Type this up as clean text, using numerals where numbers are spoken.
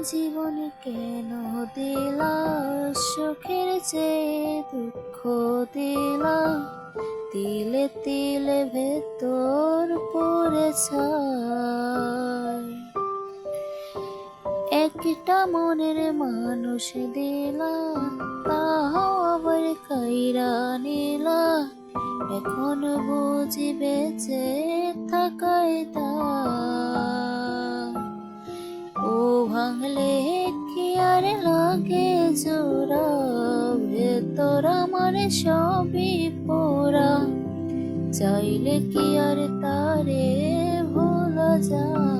জীবনে কেন দিলা সুখের চেয়ে দুঃখ দিলা, তিলে তিলে ভেতর পড়ে ছাই। একটা মনের মানুষ দিলা, তাহাও আবার কাইরা নিলা, এখন বুঝি বেঁচে থাকাই দায়। ও ভাঙলে কি আর লাগে জোড়া, ভেতর আমার সবই পোড়া, চাইলে কি আর তারে ভোলা যায়।